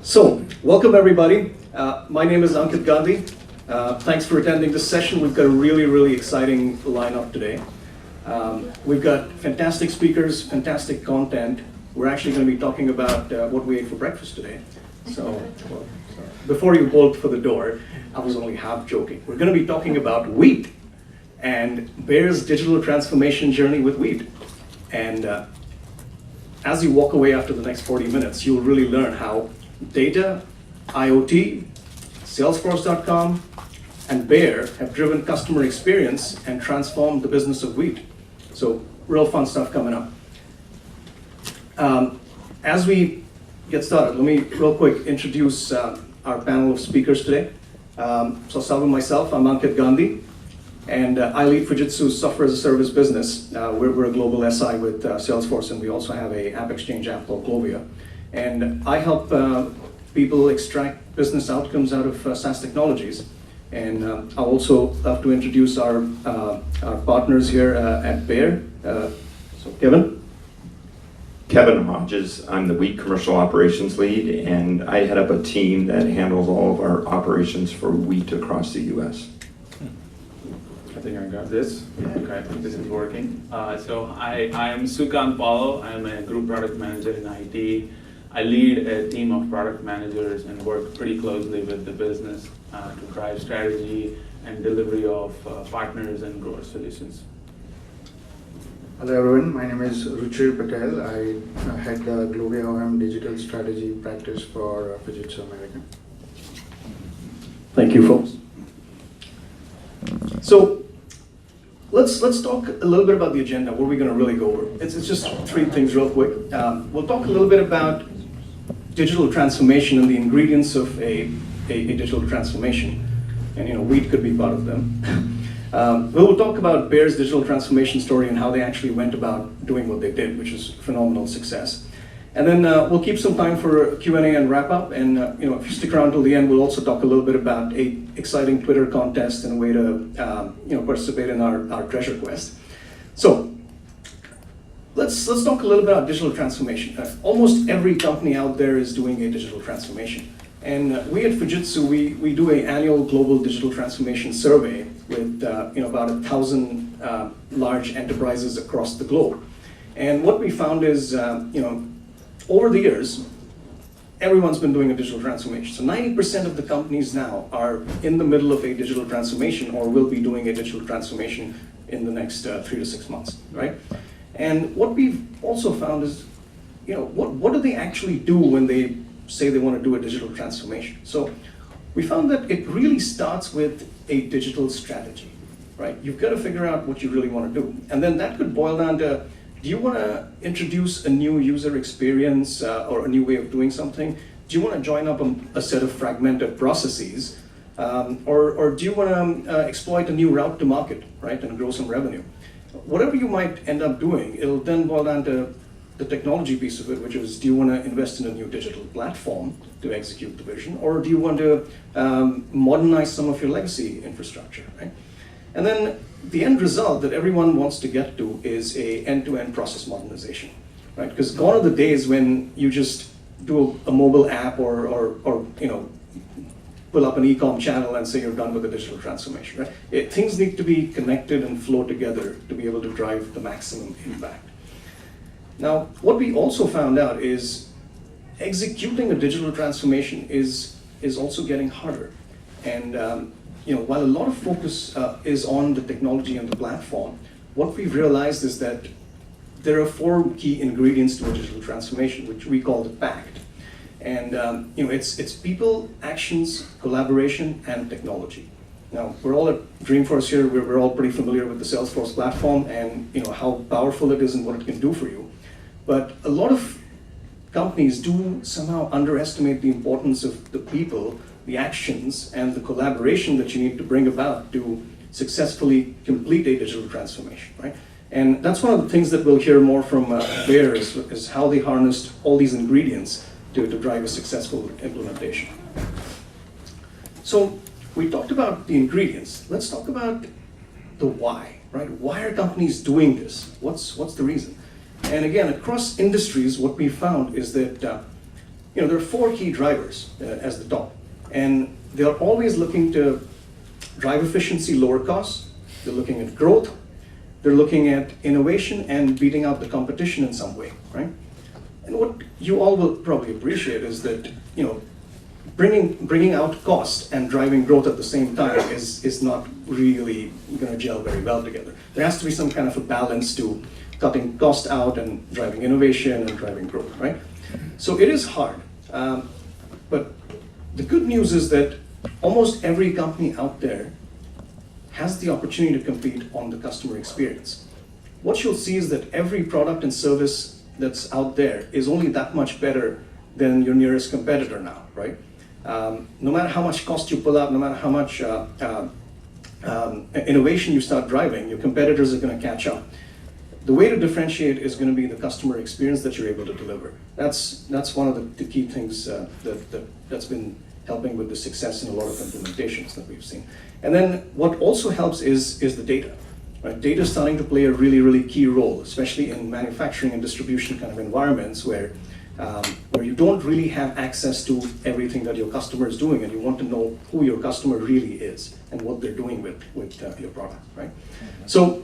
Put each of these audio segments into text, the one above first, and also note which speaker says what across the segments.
Speaker 1: So, welcome everybody. My name is Ankit Gandhi. Thanks for attending this session. We've got a really exciting lineup today. We've got fantastic speakers, fantastic content. We're actually going to be talking about what we ate for breakfast today. So, before you bolt for the door, I was only half joking. We're going to be talking about wheat and Bayer's digital transformation journey with wheat. And as you walk away after the next 40 minutes, you'll really learn how data, IoT, Salesforce.com, and Bayer have driven customer experience and transformed the business of wheat. So, real fun stuff coming up. As we get started, let me real quick introduce our panel of speakers today. So I'll start with myself. I'm Ankit Gandhi, and I lead Fujitsu's software as a service business. We're a global SI with Salesforce, and we also have an app exchange app called GLOVIA. And I help people extract business outcomes out of SaaS technologies. And I also love to introduce our partners here at Bayer. So Kevin.
Speaker 2: Kevin Hodges. I'm the wheat commercial operations lead, and I head up a team that handles all of our operations for wheat across the US.
Speaker 3: I think I got this. Okay, I think this is working. So I am Sukant Paulo. I'm a group product manager in IT. I lead a team of product managers and work pretty closely with the business to drive strategy and delivery of partners and grower solutions.
Speaker 4: Hello everyone, my name is Ruchir Patel. I head the GLOVIA OM digital strategy practice for Fujitsu America.
Speaker 1: Thank you, folks. So let's talk a little bit about the agenda. What are we going to really go over? It's just three things real quick. We'll talk a little bit about digital transformation and the ingredients of a digital transformation, and wheat could be part of them. We'll talk about Bayer's digital transformation story and how they actually went about doing what they did, which is phenomenal success. And then we'll keep some time for Q&A and wrap up. And if you stick around till the end, we'll also talk a little bit about an exciting Twitter contest and a way to participate in our treasure quest. So let's talk a little bit about digital transformation. Almost every company out there is doing a digital transformation. And we at Fujitsu, we do an annual global digital transformation survey with about 1,000 large enterprises across the globe. And what we found is, over the years, everyone's been doing a digital transformation. So 90% of the companies now are in the middle of a digital transformation or will be doing a digital transformation in the next 3 to 6 months, right? And what we've also found is, what do they actually do when they say they want to do a digital transformation? So we found that it really starts with a digital strategy, right? You've got to figure out what you really want to do. And then that could boil down to, do you want to introduce a new user experience or a new way of doing something? Do you want to join up a set of fragmented processes? Or do you want to exploit a new route to market, right, and grow some revenue? Whatever you might end up doing, it'll then boil down to the technology piece of it, which is, do you want to invest in a new digital platform to execute the vision, or do you want to modernize some of your legacy infrastructure, right? And then the end result that everyone wants to get to is a end-to-end process modernization, right? Because gone are the days when you just do a mobile app or pull up an e-com channel and say you're done with the digital transformation, right? Things need to be connected and flow together to be able to drive the maximum impact. Now, what we also found out is executing a digital transformation is also getting harder. And while a lot of focus is on the technology and the platform, what we've realized is that there are 4 key ingredients to a digital transformation, which we call the PACT. And it's people, actions, collaboration, and technology. Now, we're all at Dreamforce here. We're all pretty familiar with the Salesforce platform and how powerful it is and what it can do for you. But a lot of companies do somehow underestimate the importance of the people, the actions, and the collaboration that you need to bring about to successfully complete a digital transformation, right? And that's one of the things that we'll hear more from Bayer is how they harnessed all these ingredients to drive a successful implementation. So we talked about the ingredients. Let's talk about the why, right? Why are companies doing this? What's the reason? And again, across industries, what we found is that there are four key drivers as the top. And they're always looking to drive efficiency, lower costs. They're looking at growth. They're looking at innovation and beating out the competition in some way, right? And what you all will probably appreciate is that, bringing out cost and driving growth at the same time is not really going to gel very well together. There has to be some kind of a balance to cutting cost out and driving innovation and driving growth, right? So it is hard, but the good news is that almost every company out there has the opportunity to compete on the customer experience. What you'll see is that every product and service that's out there is only that much better than your nearest competitor now, right? No matter how much cost you pull out, no matter how much innovation you start driving, your competitors are going to catch up. The way to differentiate is going to be the customer experience that you're able to deliver. That's one of the key things that's been helping with the success in a lot of implementations that we've seen. And then what also helps is the data. Right? Data is starting to play a really, really key role, especially in manufacturing and distribution kind of environments where you don't really have access to everything that your customer is doing, and you want to know who your customer really is and what they're doing with your product, right? So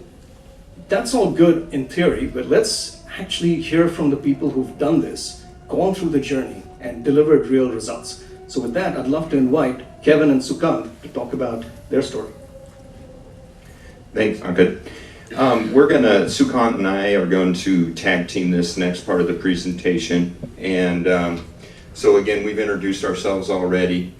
Speaker 1: that's all good in theory, but let's actually hear from the people who've done this, gone through the journey, and delivered real results. So with that, I'd love to invite Kevin and Sukant to talk about their story.
Speaker 2: Thanks, Ankit. Sukant and I are going to tag team this next part of the presentation. And so again, we've introduced ourselves already.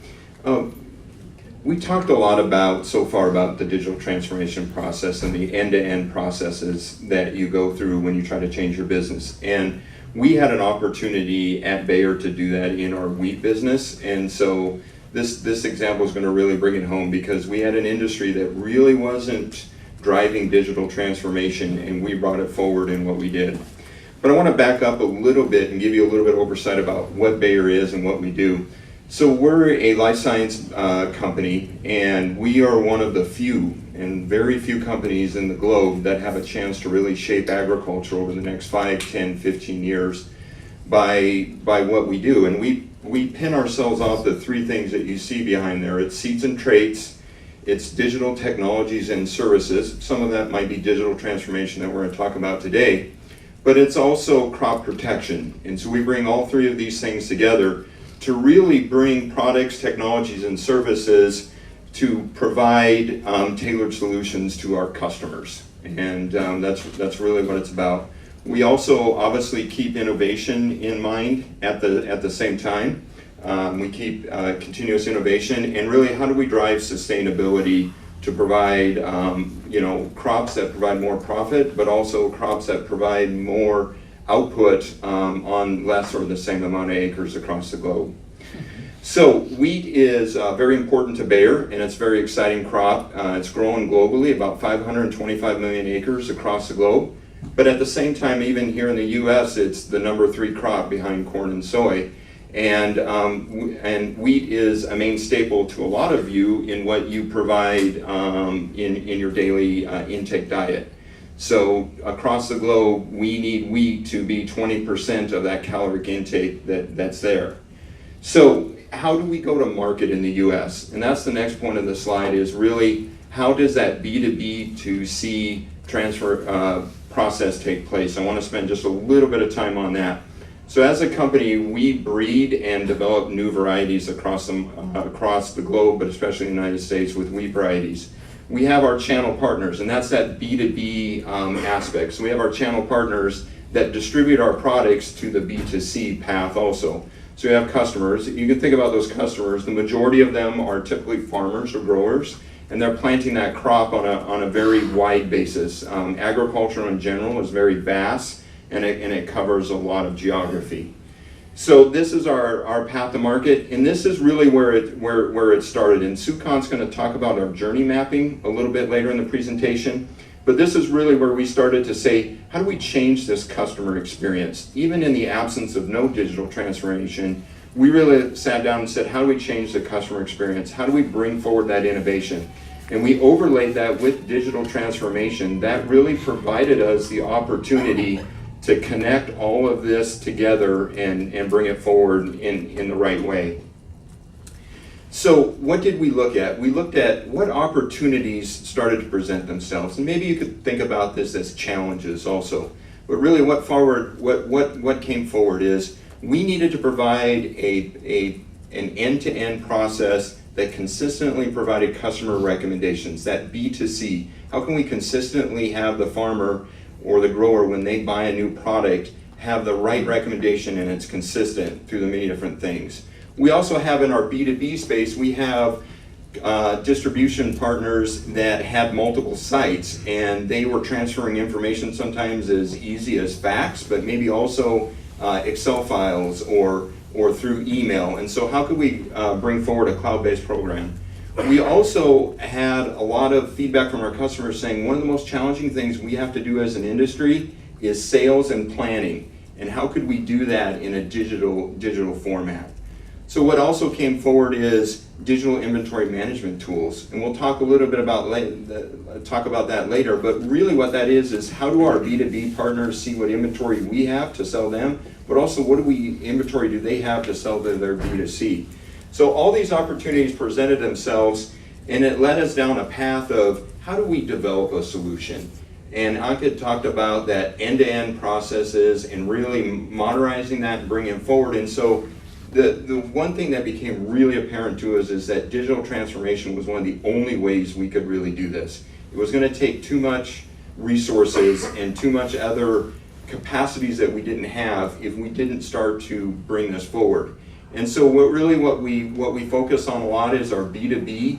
Speaker 2: We talked a lot so far about the digital transformation process and the end-to-end processes that you go through when you try to change your business. And we had an opportunity at Bayer to do that in our wheat business. And so this example is going to really bring it home, because we had an industry that really wasn't driving digital transformation, and we brought it forward in what we did. But I want to back up a little bit and give you a little bit of oversight about what Bayer is and what we do. So we're a life science company, and we are one of the few and very few companies in the globe that have a chance to really shape agriculture over the next 5, 10, 15 years by what we do. And we pin ourselves off the three things that you see behind there. It's seeds and traits, it's digital technologies and services. Some of that might be digital transformation that we're going to talk about today, but it's also crop protection. And so we bring all three of these things together to really bring products, technologies, and services to provide tailored solutions to our customers. And that's really what it's about. We also obviously keep innovation in mind at the same time. We keep continuous innovation, and really, how do we drive sustainability to provide crops that provide more profit, but also crops that provide more output on less or the same amount of acres across the globe. So wheat is very important to Bayer, and it's a very exciting crop. It's growing globally, about 525 million acres across the globe. But at the same time, even here in the US, it's the number 3 crop behind corn and soy. And wheat is a main staple to a lot of you in what you provide in your daily intake diet. So across the globe, we need wheat to be 20% of that caloric intake that's there. So how do we go to market in the US? And that's the next point of the slide, is really how does that B2B to C transfer process take place? I want to spend just a little bit of time on that. So as a company, we breed and develop new varieties across the globe, but especially in the United States with wheat varieties. We have our channel partners, and that's that B2B aspect. So we have our channel partners that distribute our products to the B2C path also. So we have customers. You can think about those customers. The majority of them are typically farmers or growers, and they're planting that crop on a very wide basis. Agriculture in general is very vast, and it covers a lot of geography. So this is our path to market, and this is really where it started. And Sukant's going to talk about our journey mapping a little bit later in the presentation. But this is really where we started to say, how do we change this customer experience? Even in the absence of no digital transformation, we really sat down and said, how do we change the customer experience? How do we bring forward that innovation? And we overlaid that with digital transformation. That really provided us the opportunity to connect all of this together and bring it forward in the right way. So what did we look at? We looked at what opportunities started to present themselves. And maybe you could think about this as challenges also. But really what came forward is we needed to provide an end-to-end process that consistently provided customer recommendations, that B2C. How can we consistently have the farmer or the grower, when they buy a new product, have the right recommendation and it's consistent through the many different things? We also have in our B2B space, we have distribution partners that had multiple sites, and they were transferring information sometimes as easy as fax, but maybe also Excel files or through email. And so how could we bring forward a cloud-based program? We also had a lot of feedback from our customers saying one of the most challenging things we have to do as an industry is sales and planning. And how could we do that in a digital format? So what also came forward is digital inventory management tools, and we'll talk a little bit about that later. But really, what that is how do our B2B partners see what inventory we have to sell them, but also what inventory do they have to sell to their B2C? So all these opportunities presented themselves, and it led us down a path of how do we develop a solution. And Ankit talked about that end-to-end processes and really modernizing that and bringing it forward. And so the one thing that became really apparent to us is that digital transformation was one of the only ways we could really do this. It was going to take too much resources and too much other capacities that we didn't have if we didn't start to bring this forward. And so what we focus on a lot is our B2B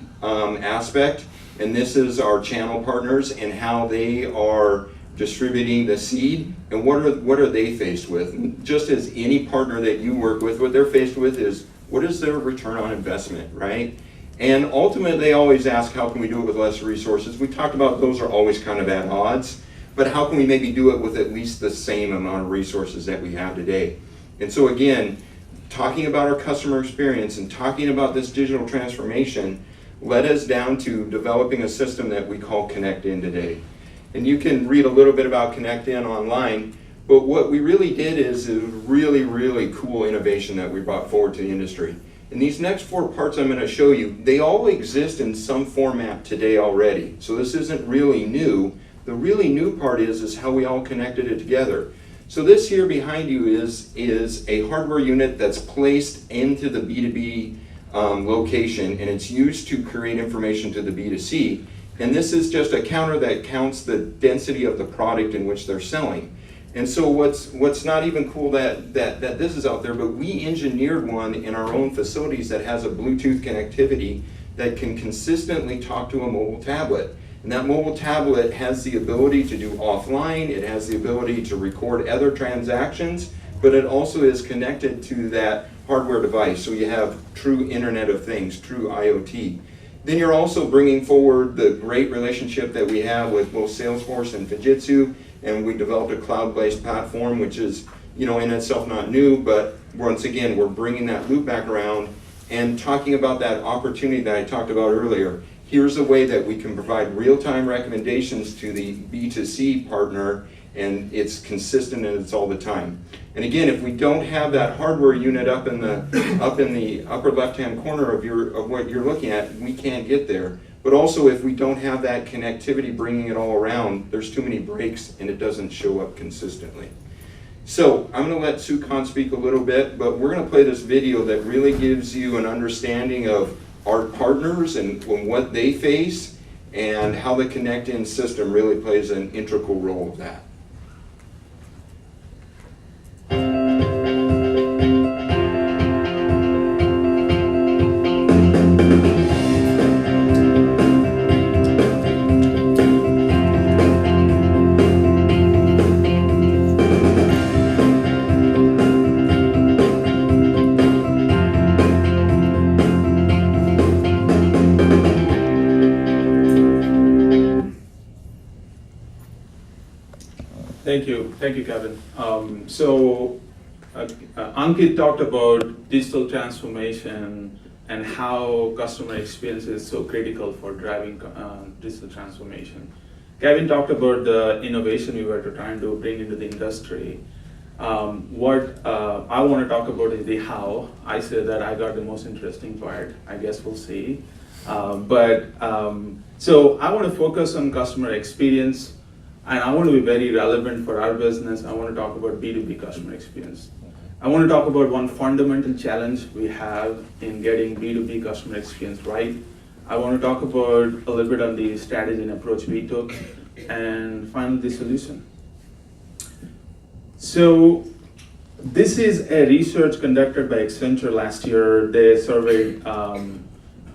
Speaker 2: aspect, and this is our channel partners and how they are distributing the seed, and what are they faced with? And just as any partner that you work with, what they're faced with is what is their return on investment, right? And ultimately they always ask, how can we do it with less resources? We talked about those are always kind of at odds, but how can we maybe do it with at least the same amount of resources that we have today? And so again, talking about our customer experience and talking about this digital transformation led us down to developing a system that we call Connect In today. And you can read a little bit about Connect In online, but what we really did is a really, really cool innovation that we brought forward to the industry. And these next 4 parts I'm going to show you, they all exist in some format today already. So this isn't really new. The really new part is how we all connected it together. So this here behind you is a hardware unit that's placed into the B2B location, and it's used to create information to the B2C. And this is just a counter that counts the density of the product in which they're selling. And so what's not even cool that this is out there, but we engineered one in our own facilities that has a Bluetooth connectivity that can consistently talk to a mobile tablet. And that mobile tablet has the ability to do offline, it has the ability to record other transactions, but it also is connected to that hardware device. So you have true Internet of Things, true IoT. Then you're also bringing forward the great relationship that we have with both Salesforce and Fujitsu, and we developed a cloud-based platform, which is, in itself not new, but once again, we're bringing that loop back around and talking about that opportunity that I talked about earlier. Here's a way that we can provide real-time recommendations to the B2C partner, and it's consistent and it's all the time. And again, if we don't have that hardware unit up in the upper left-hand corner of what you're looking at, we can't get there. But also, if we don't have that connectivity bringing it all around, there's too many breaks and it doesn't show up consistently. So I'm going to let Sukhan speak a little bit, but we're going to play this video that really gives you an understanding of our partners and what they face and how the Connect-In system really plays an integral role of that.
Speaker 3: Thank you, Kevin. Ankit talked about digital transformation and how customer experience is so critical for driving digital transformation. Kevin talked about the innovation we were trying to bring into the industry. What I want to talk about is the how. I said that I got the most interesting part. I guess we'll see. So I want to focus on customer experience, and I want to be very relevant for our business. I want to talk about B2B customer experience. I want to talk about one fundamental challenge we have in getting B2B customer experience right. I want to talk about a little bit on the strategy and approach we took, and finally the solution. So this is a research conducted by Accenture last year. They surveyed over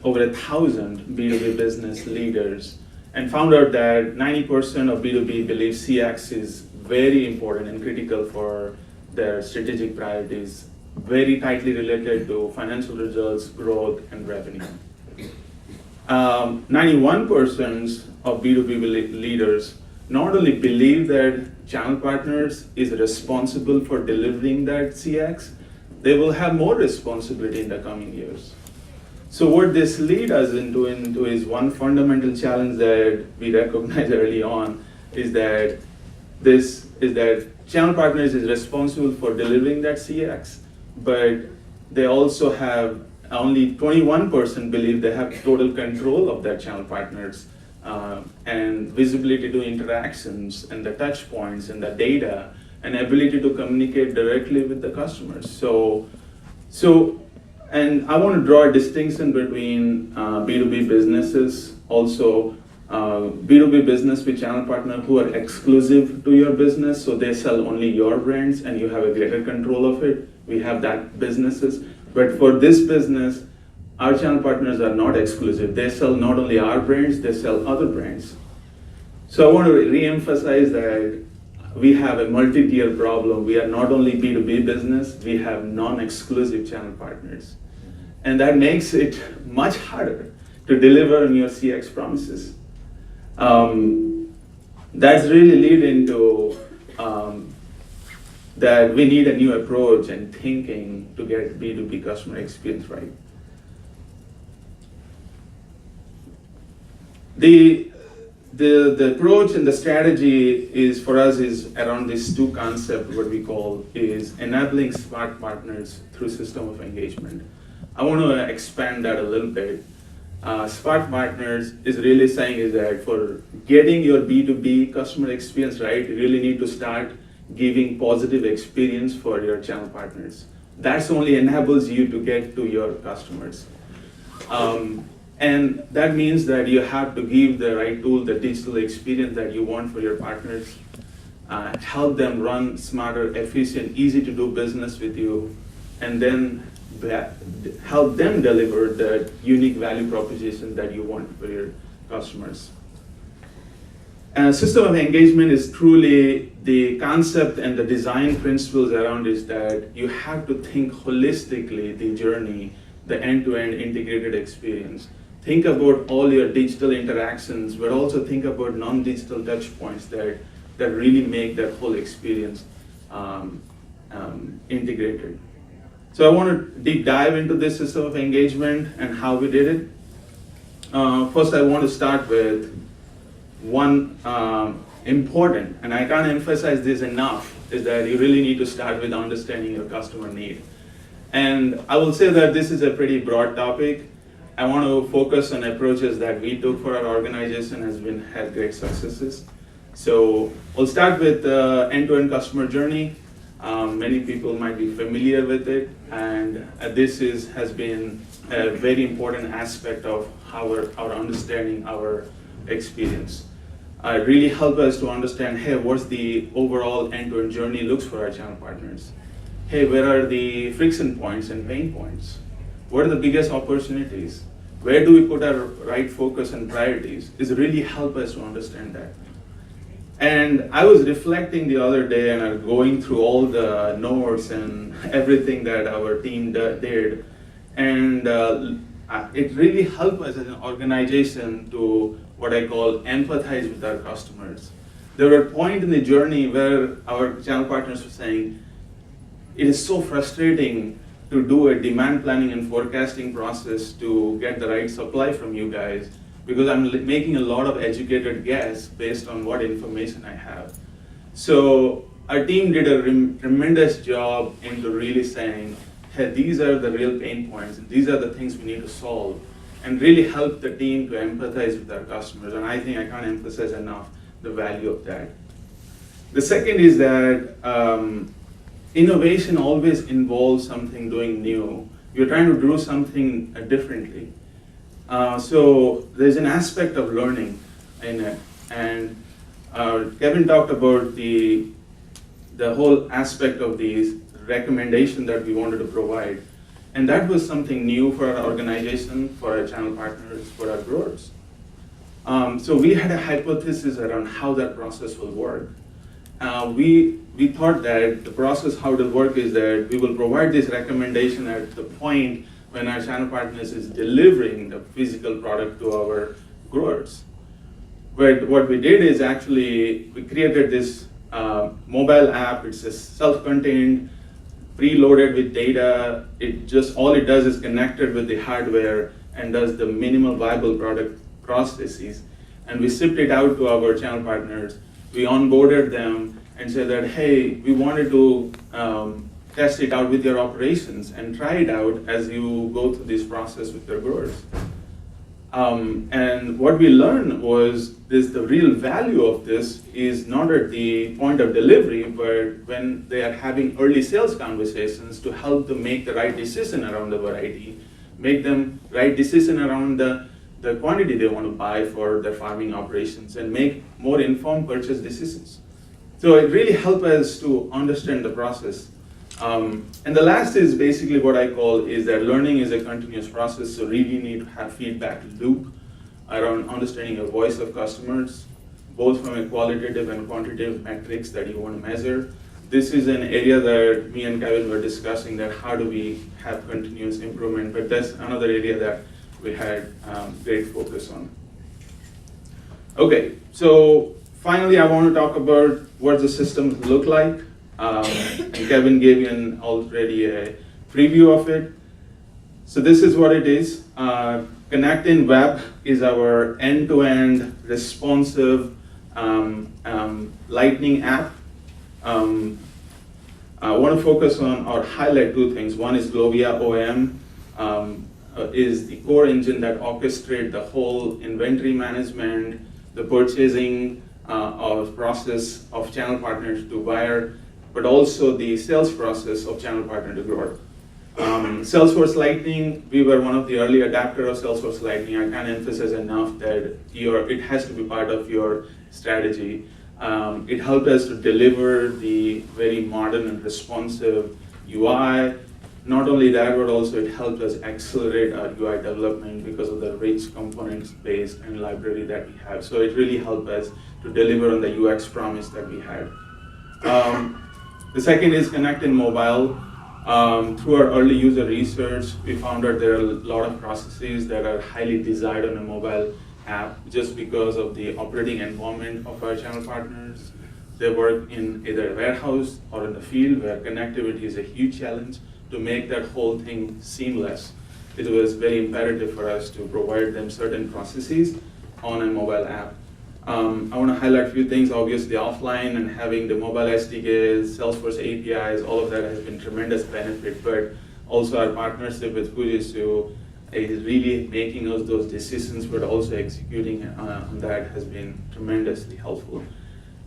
Speaker 3: 1,000 B2B business leaders and found out that 90% of B2B believe CX is very important and critical for their strategic priorities, very tightly related to financial results, growth, and revenue. 91% of B2B leaders not only believe that channel partners is responsible for delivering that CX, they will have more responsibility in the coming years. So what this leads us into is one fundamental challenge that we recognized early on is that channel partners is responsible for delivering that CX, but they also have only 21% believe they have total control of their channel partners and visibility to interactions and the touch points and the data and ability to communicate directly with the customers. And I want to draw a distinction between B2B businesses, also B2B business with channel partner who are exclusive to your business, so they sell only your brands and you have a greater control of it. We have that businesses. But for this business, our channel partners are not exclusive. They sell not only our brands, they sell other brands. So I want to re-emphasize that we have a multi-tier problem. We are not only B2B business, we have non-exclusive channel partners. And that makes it much harder to deliver on your CX promises. That's really leading to that we need a new approach and thinking to get B2B customer experience right. The approach and the strategy is for us is around these two concepts, what we call is enabling smart partners through system of engagement. I want to expand that a little bit. Smart partners is really saying is that for getting your B2B customer experience right, you really need to start giving positive experience for your channel partners. That's only enables you to get to your customers. And that means that you have to give the right tool, the digital experience that you want for your partners, help them run smarter, efficient, easy to do business with you, and then help them deliver the unique value proposition that you want for your customers. And system of engagement is truly the concept and the design principles around is that you have to think holistically the journey, the end-to-end integrated experience. Think about all your digital interactions, but also think about non-digital touch points that really make that whole experience integrated. So I want to deep dive into this system of engagement and how we did it. First, I want to start with one important, and I can't emphasize this enough, is that you really need to start with understanding your customer need. And I will say that this is a pretty broad topic. I want to focus on approaches that we took for our organization had great successes. So we'll start with the end-to-end customer journey. Many people might be familiar with it, and this has been a very important aspect of our understanding our experience. It really helps us to understand, hey, what's the overall end-to-end journey looks for our channel partners? Hey, where are the friction points and pain points? What are the biggest opportunities? Where do we put our right focus and priorities? It really helps us to understand that. And I was reflecting the other day and going through all the notes and everything that our team did. And it really helped us as an organization to what I call empathize with our customers. There were points in the journey where our channel partners were saying, it is so frustrating to do a demand planning and forecasting process to get the right supply from you guys. because I'm making a lot of educated guess based on what information I have. So our team did a tremendous job into really saying, hey, these are the real pain points, and these are the things we need to solve, and really help the team to empathize with our customers. And I think I can't emphasize enough the value of that. The second is that innovation always involves something doing new. You're trying to do something differently. So there's an aspect of learning in it. And Kevin talked about the whole aspect of the recommendation that we wanted to provide. And that was something new for our organization, for our channel partners, for our growers. So we had a hypothesis around how that process will work. We thought that the process, how it will work is that we will provide this recommendation at the point when our channel partners is delivering the physical product to our growers. But what we did is actually, we created this mobile app. It's a self-contained, preloaded with data. All it does is connected with the hardware and does the minimal viable product processes. And we shipped it out to our channel partners. We onboarded them and said that, hey, we wanted to test it out with your operations and try it out as you go through this process with your growers. And what we learned was the real value of this is not at the point of delivery, but when they are having early sales conversations to help them make the right decision around the variety, make them right decision around the quantity they want to buy for their farming operations, and make more informed purchase decisions. So it really helped us to understand the process. And the last is basically what I call is that learning is a continuous process, so really need to have feedback loop around understanding the voice of customers, both from a qualitative and quantitative metrics that you want to measure. This is an area that me and Kevin were discussing, that how do we have continuous improvement, but that's another area that we had great focus on. Okay, so finally I want to talk about what the systems look like. And Kevin gave you already a preview of it. So this is what it is. Connecting Web is our end-to-end responsive Lightning app. I want to focus on or highlight two things. One is GLOVIA OM, is the core engine that orchestrates the whole inventory management, the purchasing of process of channel partners to buyer, but also the sales process of channel partner to grower. Salesforce Lightning, we were one of the early adapters of Salesforce Lightning. I can't emphasize enough that it has to be part of your strategy. It helped us to deliver the very modern and responsive UI. Not only that, but also it helped us accelerate our UI development because of the rich components base and library that we have. So it really helped us to deliver on the UX promise that we had. The second is connecting mobile. Through our early user research, we found that there are a lot of processes that are highly desired on a mobile app just because of the operating environment of our channel partners. They work in either a warehouse or in the field where connectivity is a huge challenge. To make that whole thing seamless, it was very imperative for us to provide them certain processes on a mobile app. I want to highlight a few things. Obviously, offline and having the mobile SDKs, Salesforce APIs, all of that has been tremendous benefit, but also our partnership with Fujitsu is really making us those decisions, but also executing on that has been tremendously helpful.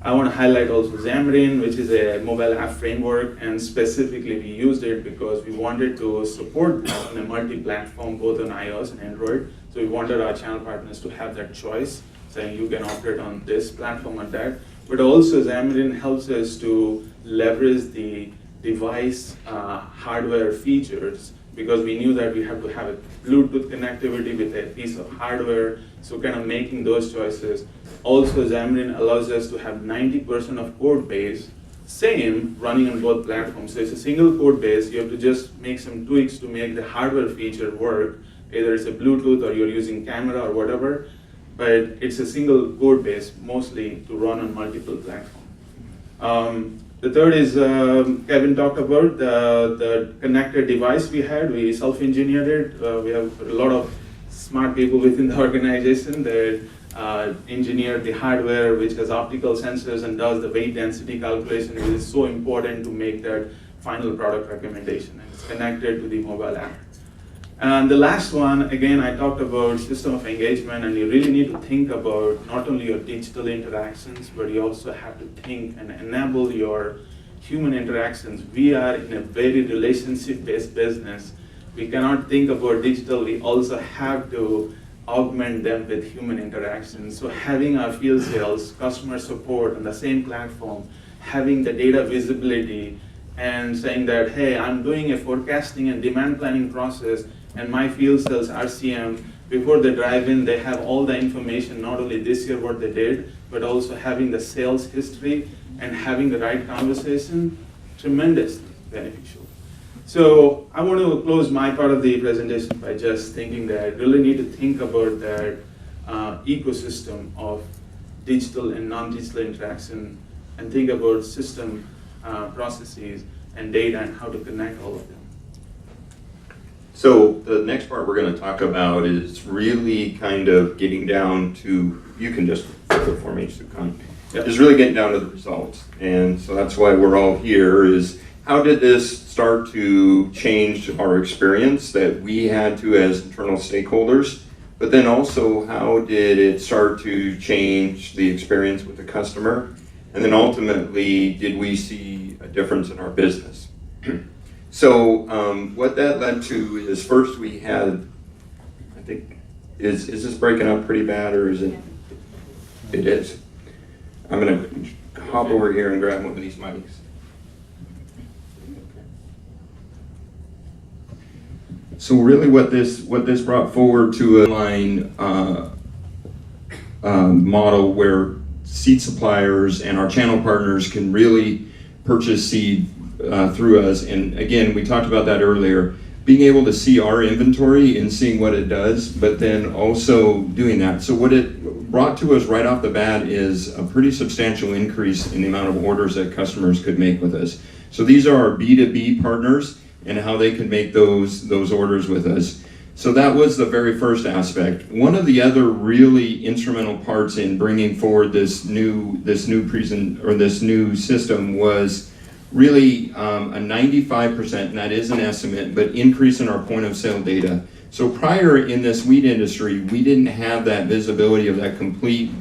Speaker 3: I want to highlight also Xamarin, which is a mobile app framework, and specifically we used it because we wanted to support that on a multi-platform, both on iOS and Android. So we wanted our channel partners to have that choice, saying you can operate on this platform or that. But also Xamarin helps us to leverage the device hardware features, because we knew that we have to have a Bluetooth connectivity with a piece of hardware, so kind of making those choices. Also, Xamarin allows us to have 90% of code base same running on both platforms. So it's a single code base. You have to just make some tweaks to make the hardware feature work. Either it's a Bluetooth or you're using camera or whatever, but it's a single code base mostly to run on multiple platforms. The third is Kevin talked about the connected device we had. We self-engineered it. We have a lot of smart people within the organization that engineered the hardware, which has optical sensors and does the weight density calculation, which is so important to make that final product recommendation. And it's connected to the mobile app. And the last one, again, I talked about system of engagement, and you really need to think about not only your digital interactions, but you also have to think and enable your human interactions. We are in a very relationship-based business. We cannot think about digital, we also have to augment them with human interaction. So having our field sales, customer support on the same platform, having the data visibility, and saying that, hey, I'm doing a forecasting and demand planning process, and my field sales RCM, before they drive in, they have all the information, not only this year what they did, but also having the sales history and having the right conversation, tremendously beneficial. So I want to close my part of the presentation by just thinking that really need to think about that ecosystem of digital and non-digital interaction, and think about system processes and data and how to connect all of them.
Speaker 2: So the next part we're going to talk about is really kind of getting down to, you can just flip it for me, Sukhan, is really getting down to the results. And so that's why we're all here, is how did this start to change our experience that we had to as internal stakeholders, but then also how did it start to change the experience with the customer? And then ultimately, did we see a difference in our business? So what that led to is, first we had, I think, is this breaking up pretty bad, or is it? It is. I'm gonna hop over here and grab one of these mics. So really what this brought forward to a line model where seed suppliers and our channel partners can really purchase seed through us. And again, we talked about that earlier, being able to see our inventory and seeing what it does, but then also doing that. So what it brought to us right off the bat is a pretty substantial increase in the amount of orders that customers could make with us. So these are our B2B partners and how they can make those orders with us. So that was the very first aspect. One of the other really instrumental parts in bringing forward this new system was really a 95%, and that is an estimate, but increase in our point of sale data. So prior in this wheat industry, we didn't have that visibility of that complete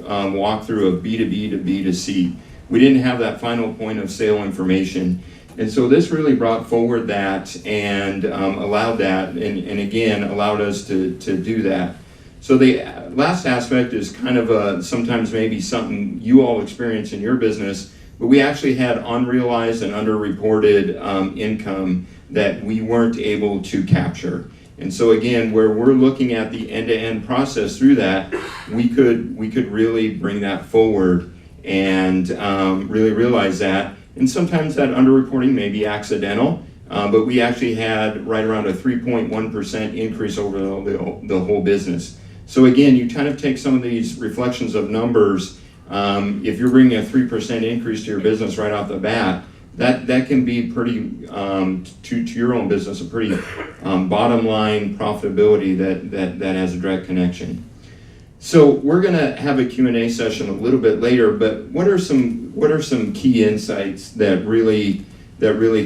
Speaker 2: walkthrough of B2B to B2C. We didn't have that final point of sale information. And so this really brought forward that and allowed that, and again, allowed us to do that. So the last aspect is kind of sometimes maybe something you all experience in your business, but we actually had unrealized and underreported income that we weren't able to capture. And so again, where we're looking at the end-to-end process through that, we could really bring that forward and really realize that. And sometimes that underreporting may be accidental, but we actually had right around a 3.1% increase over the whole business. So again, you kind of take some of these reflections of numbers. If you're bringing a 3% increase to your business right off the bat, that can be pretty, to your own business, a pretty bottom line profitability that has a direct connection. So we're going to have a Q&A session a little bit later, but what are some key insights that really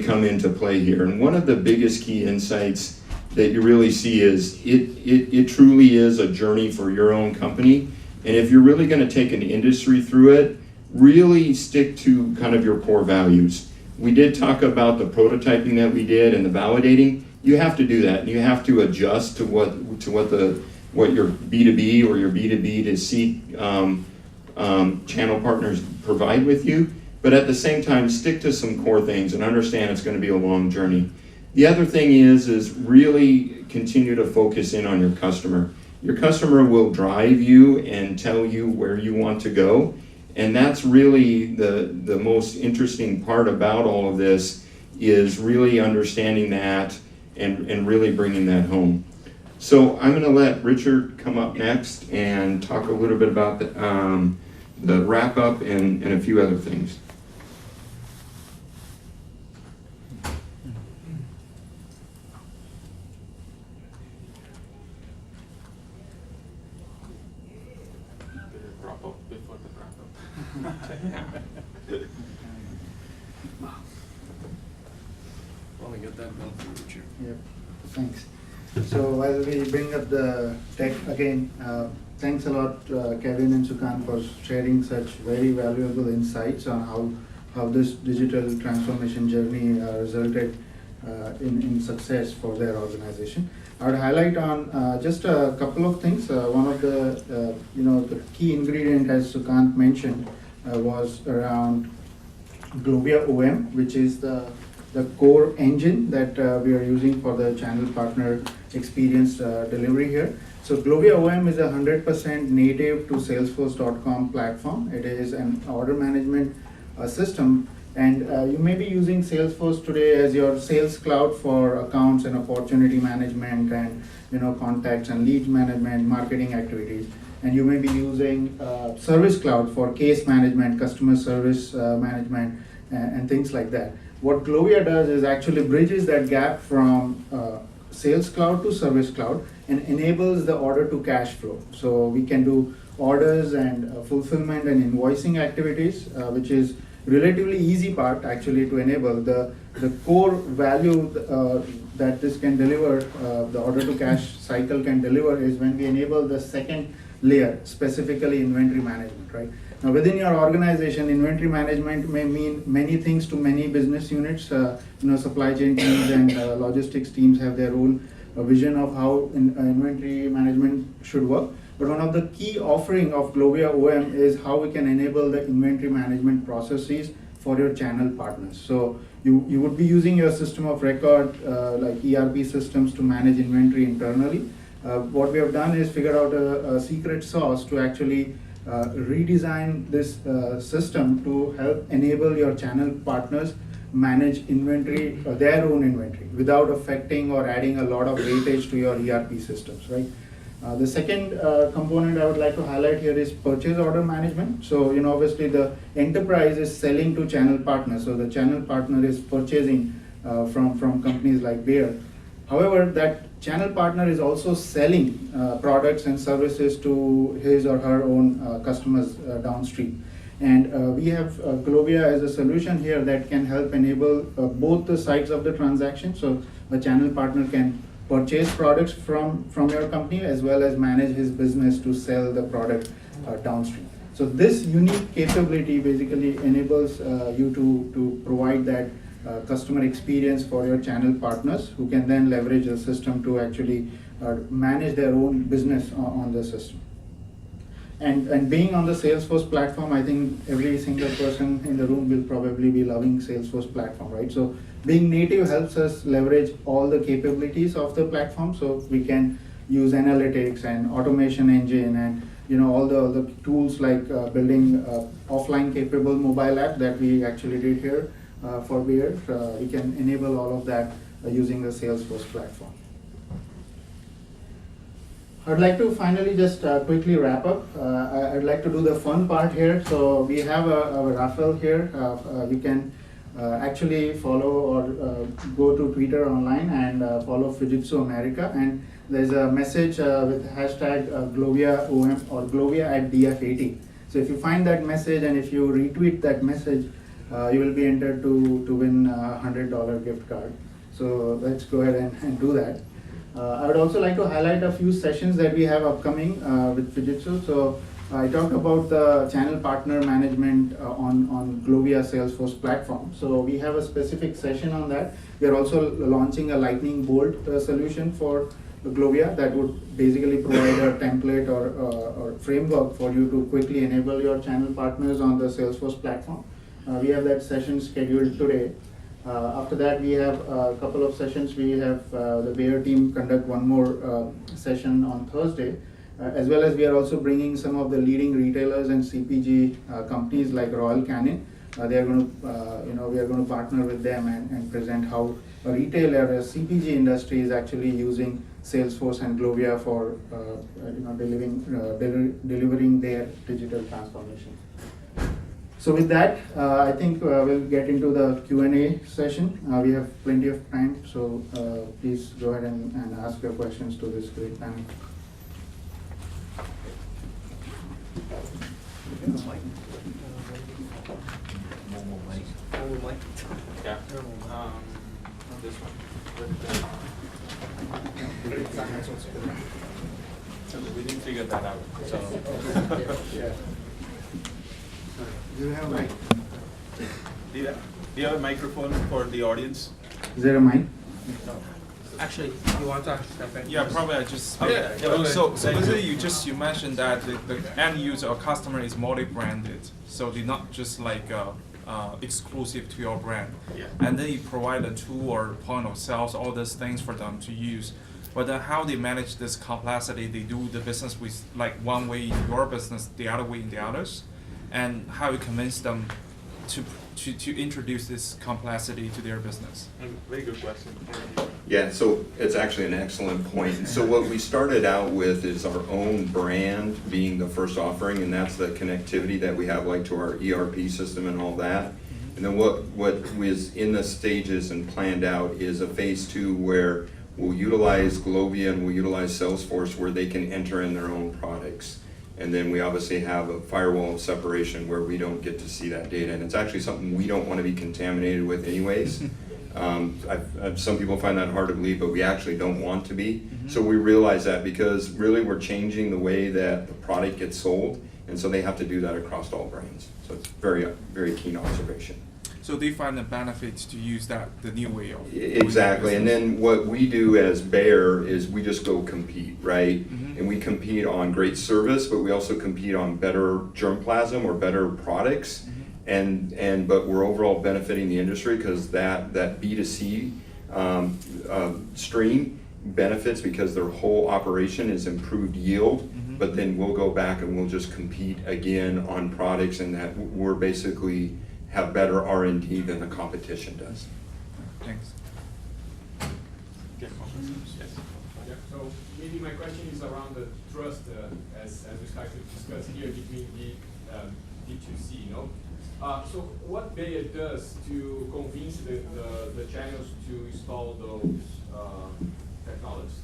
Speaker 2: come into play here? And one of the biggest key insights that you really see is it truly is a journey for your own company. And if you're really going to take an industry through it, really stick to kind of your core values. We did talk about the prototyping that we did and the validating. You have to do that, and you have to adjust to what your B2B or your B2B2C channel partners provide with you, but at the same time, stick to some core things and understand it's going to be a long journey. The other thing is really continue to focus in on your customer. Your customer will drive you and tell you where you want to go, and that's really the most interesting part about all of this, is really understanding that and really bringing that home. So I'm going to let Richard come up next and talk a little bit about the wrap up and a few other things.
Speaker 1: Let me get that done for you, Chair.
Speaker 4: Yep, thanks. So while we bring up the tech again, thanks a lot Kevin and Sukant for sharing such very valuable insights on how this digital transformation journey resulted in success for their organization. I would highlight on just a couple of things. One of the the key ingredient, as Sukant mentioned, was around GLOVIA OM, which is the core engine that we are using for the channel partner experience delivery here. So GLOVIA OM is a 100% native to Salesforce.com platform. It is an order management system, and you may be using Salesforce today as your sales cloud for accounts and opportunity management and contacts and lead management, marketing activities. And you may be using Service Cloud for case management, customer service management, and things like that. What GLOVIA does is actually bridges that gap from Sales Cloud to Service Cloud and enables the order to cash flow. So we can do orders and fulfillment and invoicing activities, which is relatively easy part actually to enable. The core value that this can deliver, the order to cash cycle can deliver, is when we enable the second layer, specifically inventory management, right? Now within your organization, inventory management may mean many things to many business units. Supply chain teams and logistics teams have their own vision of how inventory management should work. But one of the key offering of GLOVIA OM is how we can enable the inventory management processes for your channel partners. So you would be using your system of record like ERP systems to manage inventory internally. What we have done is figure out a secret sauce to actually redesign this system to help enable your channel partners manage inventory, their own inventory, without affecting or adding a lot of weightage to your ERP systems, right? The second component I would like to highlight here is purchase order management. So, obviously the enterprise is selling to channel partners. So the channel partner is purchasing from companies like Bayer. However, that channel partner is also selling products and services to his or her own customers downstream. And we have GLOVIA as a solution here that can help enable both the sides of the transaction. So a channel partner can purchase products from your company as well as manage his business to sell the product downstream. So this unique capability basically enables you to provide that customer experience for your channel partners, who can then leverage the system to actually manage their own business on the system. And being on the Salesforce platform, I think every single person in the room will probably be loving Salesforce platform, right? So being native helps us leverage all the capabilities of the platform. So we can use analytics and automation engine and all the tools like building offline capable mobile app that we actually did here for Bayer. We can enable all of that using the Salesforce platform. I'd like to finally just quickly wrap up. I'd like to do the fun part here. So we have a raffle here. You can actually follow or go to Twitter online and follow Fujitsu America. And there's a message with hashtag GLOVIA OM or GLOVIA at DF80. So if you find that message and if you retweet that message, you will be entered to win a $100 gift card. So let's go ahead and do that. I would also like to highlight a few sessions that we have upcoming with Fujitsu. So I talked about the channel partner management on GLOVIA Salesforce platform. So we have a specific session on that. We are also launching a lightning bolt solution for GLOVIA that would basically provide a template or framework for you to quickly enable your channel partners on the Salesforce platform. We have that session scheduled today. After that, we have a couple of sessions. We have the Bayer team conduct one more session on Thursday, as well as we are also bringing some of the leading retailers and CPG companies like Royal Canin. They are going to, we are going to partner with them and present how a retailer, a CPG industry is actually using Salesforce and GLOVIA for delivering their digital transformation. So with that, I think we'll get into the Q&A session. We have plenty of time, so please go ahead and ask your questions to this great panel.
Speaker 3: Yeah. Not this one. We didn't figure that out. So.
Speaker 4: Do you have a mic?
Speaker 5: Do you have a microphone for the audience?
Speaker 4: Is there a mic?
Speaker 6: Actually, you want to step back?
Speaker 5: Yeah, probably I just.
Speaker 6: Okay.
Speaker 5: So basically, you mentioned that the end user or customer is multi-branded, so they're not just like exclusive to your brand.
Speaker 6: Yeah.
Speaker 5: And then you provide a tool or point of sales, all these things for them to use. But then how they manage this complexity, they do the business with like one way in your business, the other way in the others, and how you convince them to introduce this complexity to their business.
Speaker 3: Very good question.
Speaker 2: Yeah, so it's actually an excellent point. So what we started out with is our own brand being the first offering, and that's the connectivity that we have like to our ERP system and all that. And then what was in the stages and planned out is a phase 2 where we'll utilize GLOVIA and we'll utilize Salesforce where they can enter in their own products. And then we obviously have a firewall of separation where we don't get to see that data. And it's actually something we don't want to be contaminated with anyways. Some people find that hard to believe, but we actually don't want to be. So we realize that because really we're changing the way that the product gets sold. And so they have to do that across all brands. So it's very, very keen observation.
Speaker 5: So they find the benefits to use that the new way of doing
Speaker 2: Exactly, and
Speaker 5: business.
Speaker 2: then what we do as Bayer is we just go compete, right? And we compete on great service, but we also compete on better germplasm or better products. But we're overall benefiting the industry because that B2C stream benefits because their whole operation is improved yield. But then we'll go back and we'll just compete again on products, and that we're basically have better R&D than the competition does.
Speaker 5: Thanks.
Speaker 3: Yes.
Speaker 7: Yeah, so maybe my question is around the trust, as we start to discuss here between the D2C, you know? So what Bayer does to convince the channels to install those technologies?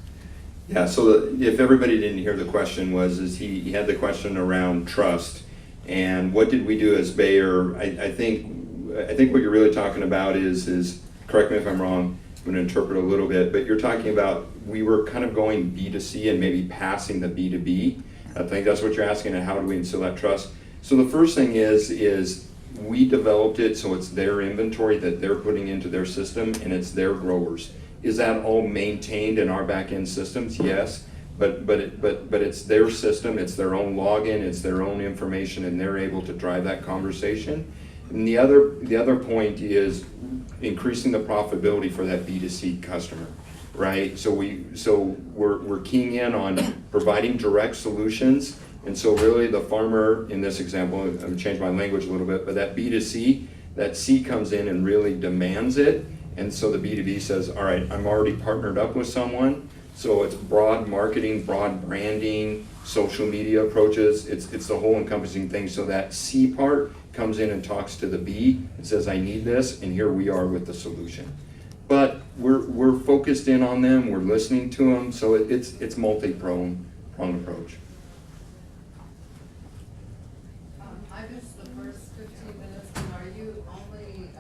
Speaker 2: Yeah, so if everybody didn't hear the question is he had the question around trust. And what did we do as Bayer? I think what you're really talking about is correct me if I'm wrong, I'm going to interpret a little bit, but you're talking about we were kind of going B2C and maybe passing the B2B. I think that's what you're asking, and how do we instill that trust? So the first thing is we developed it so it's their inventory that they're putting into their system, and it's their growers. Is that all maintained in our back-end systems? Yes. But it's their system, it's their own login, it's their own information, and they're able to drive that conversation. And the other point is increasing the profitability for that B2C customer, right? So we're keying in on providing direct solutions, and so really the farmer in this example, I'm gonna change my language a little bit, but that B2C, that C comes in and really demands it, and so the B2B says, all right, I'm already partnered up with someone. So it's broad marketing, broad branding, social media approaches. It's the whole encompassing thing. So that C part comes in and talks to the B and says, I need this, and here we are with the solution. But we're focused in on them, we're listening to them, so it's multi-pronged approach.
Speaker 8: I missed the first 15 minutes. Are you only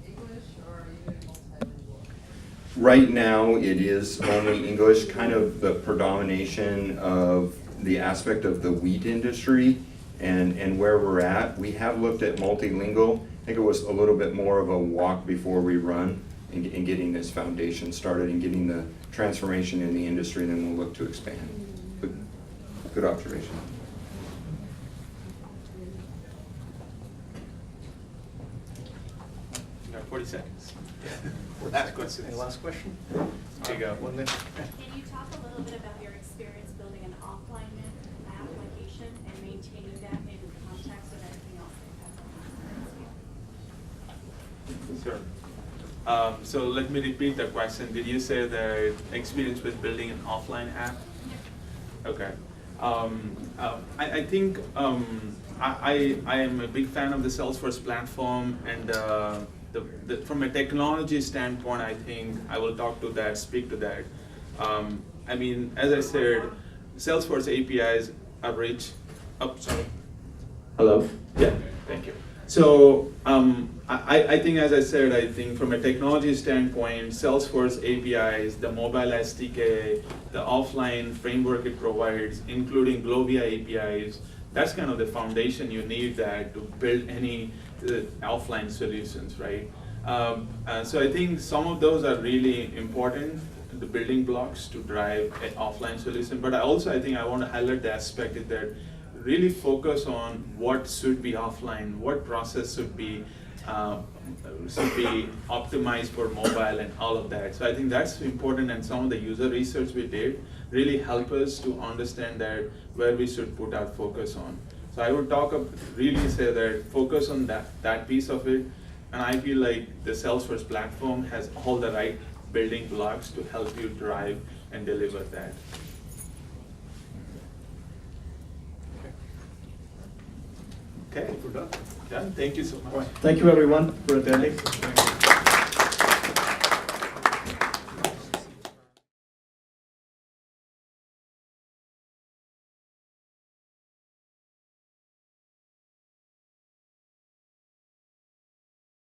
Speaker 8: English or are you multilingual?
Speaker 2: Right now, it is only English, kind of the predomination of the aspect of the wheat industry and where we're at. We have looked at multilingual. I think it was a little bit more of a walk before we run in getting this foundation started and getting the transformation in the industry, and then we'll look to expand. But good observation.
Speaker 3: You got 40 seconds.
Speaker 6: Last question. Last question?
Speaker 3: There you go.
Speaker 6: One minute.
Speaker 9: Can you talk a little bit about your experience building an offline application and maintaining that in context with everything else that you have?
Speaker 3: Sure. So let me repeat the question. Did you say the experience with building an offline app? Okay. I think I am a big fan of the Salesforce platform, and from a technology standpoint, I think I will speak to that. I mean, as I said, Salesforce APIs are rich. Oh, sorry. Hello? Yeah, thank you. So I think, as I said, I think from a technology standpoint, Salesforce APIs, the mobile SDK, the offline framework it provides, including GLOVIA APIs, that's kind of the foundation you need that to build any offline solutions, right? So I think some of those are really important, the building blocks to drive an offline solution. But I think I want to highlight the aspect is that really focus on what should be offline, what process should be optimized for mobile and all of that. So I think that's important, and some of the user research we did really help us to understand that where we should put our focus on. So I would really say that focus on that piece of it, and I feel like the Salesforce platform has all the right building blocks to help you drive and deliver that. Okay, we're done. Thank you so much.
Speaker 1: Thank you everyone for attending.